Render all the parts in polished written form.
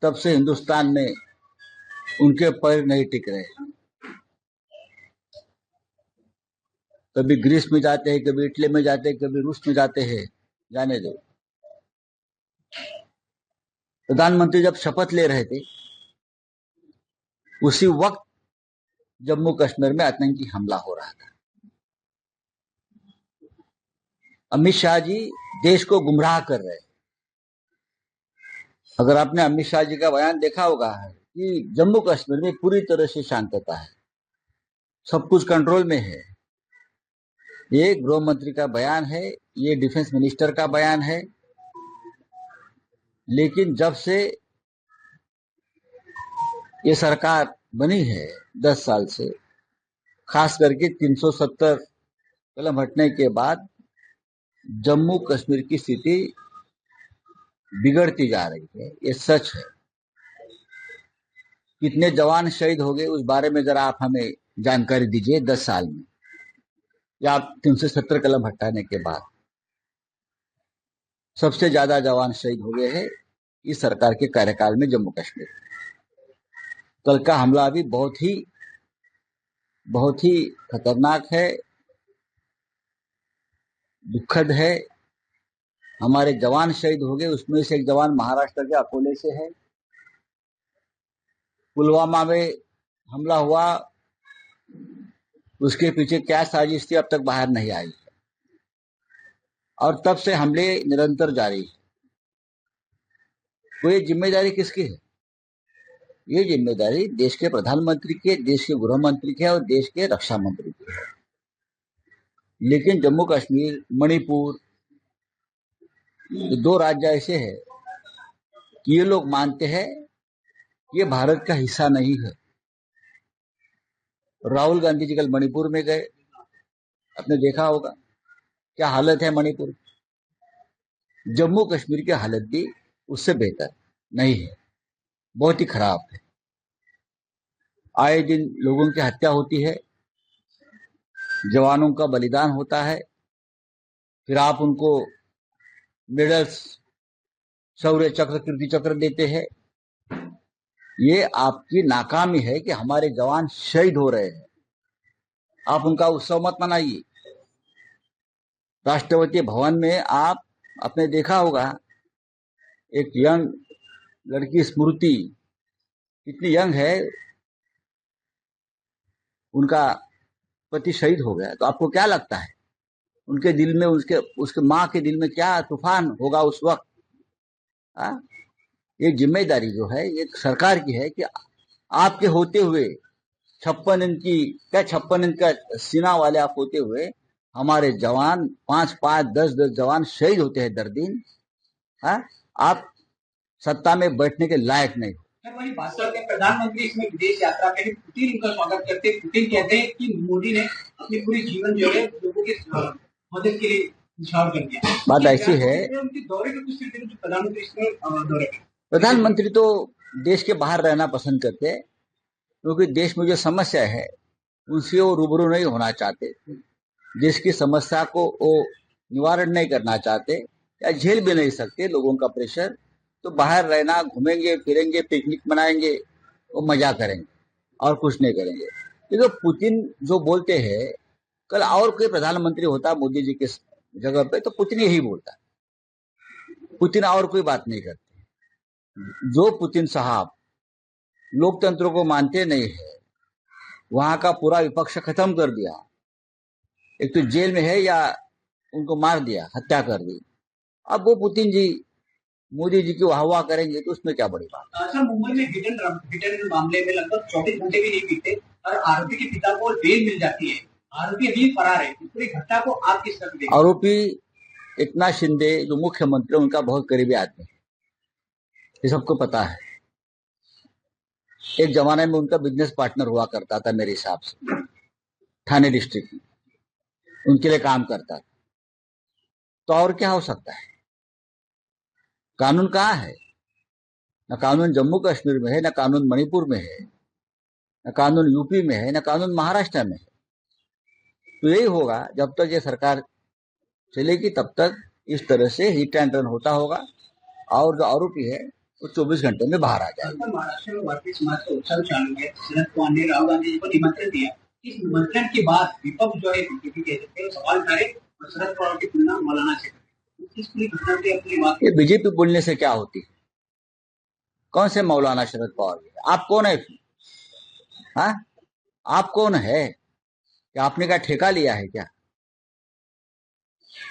तब से हिंदुस्तान में उनके पैर नहीं टिक रहे। कभी ग्रीस में जाते हैं, कभी इटली में जाते हैं, कभी रूस में जाते हैं, जाने दो। प्रधानमंत्री जब शपथ ले रहे थे उसी वक्त जम्मू कश्मीर में आतंकी हमला हो रहा था। अमित शाह जी देश को गुमराह कर रहे हैं। अगर आपने अमित शाह जी का बयान देखा होगा कि जम्मू कश्मीर में पूरी तरह से शांतता है, सब कुछ कंट्रोल में है। ये गृह मंत्री का बयान है, ये डिफेंस मिनिस्टर का बयान है। लेकिन जब से ये सरकार बनी है 10 साल से, खास करके 370 कलम हटने के बाद जम्मू कश्मीर की स्थिति बिगड़ती जा रही है। ये सच है। कितने जवान शहीद हो गए उस बारे में जरा आप हमें जानकारी दीजिए 10 साल में, या 370 कलम हटाने के बाद। सबसे ज्यादा जवान शहीद हो गए हैं इस सरकार के कार्यकाल में जम्मू कश्मीर। कल का हमला भी बहुत ही खतरनाक है, दुखद है। हमारे जवान शहीद हो गए, उसमें से एक जवान महाराष्ट्र के अकोले से है। पुलवामा में हमला हुआ, उसके पीछे क्या साजिश थी अब तक बाहर नहीं आई, और तब से हमले निरंतर जारी है। तो ये जिम्मेदारी किसकी है? ये जिम्मेदारी देश के प्रधानमंत्री की, देश के गृह मंत्री की है और देश के रक्षा मंत्री की है। लेकिन जम्मू कश्मीर, मणिपुर, ये 2 राज्य ऐसे हैं कि ये लोग मानते हैं ये भारत का हिस्सा नहीं है। राहुल गांधी जी कल मणिपुर में गए, आपने देखा होगा क्या हालत है मणिपुर। जम्मू कश्मीर की हालत भी उससे बेहतर नहीं है, बहुत ही खराब है। आए दिन लोगों की हत्या होती है, जवानों का बलिदान होता है, फिर आप उनको मेडल्स, शौर्य चक्र, कीर्ति चक्र देते हैं। ये आपकी नाकामी है कि हमारे जवान शहीद हो रहे हैं, आप उनका उत्सव मत मनाइए। राष्ट्रपति भवन में आपने देखा होगा एक यंग लड़की स्मृति, कितनी यंग है, उनका पति शहीद हो गया। तो आपको क्या लगता है उनके दिल में, उसके माँ के दिल में क्या तूफान होगा उस वक्त? ये जिम्मेदारी जो है ये सरकार की है कि आपके होते हुए 56 इंच का सीना वाले आप होते हुए हमारे जवान 5-5, 10-10 जवान शहीद होते हैं दर दिन। आप सत्ता में बैठने के लायक नहीं हो। वही भाजपा के प्रधानमंत्री इसमें विदेश यात्रा के लिए पुतिन उनका स्वागत करते हैं। पुतिन कहते हैं कि मोदी ने अपनी पूरी जीवन जो है लोगों की मदद के लिए निछावर कर दिया। बात ऐसी है, उनके दौरे के कुछ दिन जो प्रधानमंत्री इसमें दौरे, प्रधानमंत्री तो देश के बाहर रहना पसंद करते हैं, क्योंकि देश में जो समस्या है उनसे वो रूबरू नहीं होना चाहते। देश की समस्या को वो निवारण नहीं करना चाहते या झेल भी नहीं सकते लोगों का प्रेशर। तो बाहर रहना, घूमेंगे फिरेंगे, पिकनिक मनाएंगे, वो मजा करेंगे और कुछ नहीं करेंगे। तो पुतिन जो बोलते हैं, कल और कोई प्रधानमंत्री होता मोदी जी के जगह पे तो पुतिन यही बोलता। पुतिन और कोई बात नहीं करते। जो पुतिन साहब लोकतंत्र को मानते नहीं है, वहां का पूरा विपक्ष खत्म कर दिया, एक तो जेल में है या उनको मार दिया, हत्या कर दी। अब वो पुतिन जी मोदी जी की वाहवाह करेंगे तो उसमें क्या बड़ी बात। अच्छा, मुंबई में हिट मामले में लगभग 24 घंटे भी नहीं बीते और आरोपी के पिता को बेल मिल जाती है। आरोपी अभी फरार है। इस पूरी घटना को आप किस तरह देखते हैं? आरोपी एकनाथ शिंदे जो मुख्यमंत्री, उनका बहुत करीबी आदमी है, ये सबको पता है। एक जमाने में उनका बिजनेस पार्टनर हुआ करता था मेरे हिसाब से, ठाणे डिस्ट्रिक्ट में उनके लिए काम करता था। तो और क्या हो सकता है? कानून कहाँ है? न कानून जम्मू कश्मीर में है, न कानून मणिपुर में है, न कानून यूपी में है, न कानून महाराष्ट्र में है। तो यही होगा, जब तक ये सरकार चलेगी तब तक इस तरह से हिट एंड रन होता होगा। और जो आरोपी है वो 24 घंटे में बाहर आ जाए। पर महाराष्ट्र में भारतीय समाज का उत्सव चालू है। शरद पवार ने राहुल गांधी जी को निमंत्रण दिया। इस निमंत्रण के बाद विपक्ष जो है बीजेपी कह सकते हैं सवाल उठाए और शरद पवार की तुलना मौलाना से करें। इस पूरी घटना से अपनी बात ये बीजेपी बोलने से क्या होती है? कौन से मौलाना शरद पवार? आप कौन है? हाँ, आप कौन है? क्या आपने क्या ठेका लिया है क्या?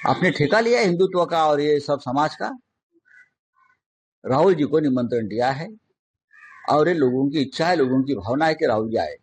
आपने ठेका लिया है हिंदुत्व का और ये सब समाज का? राहुल जी को निमंत्रण दिया है और ये लोगों की इच्छा है, लोगों की भावना है कि राहुल जी आए।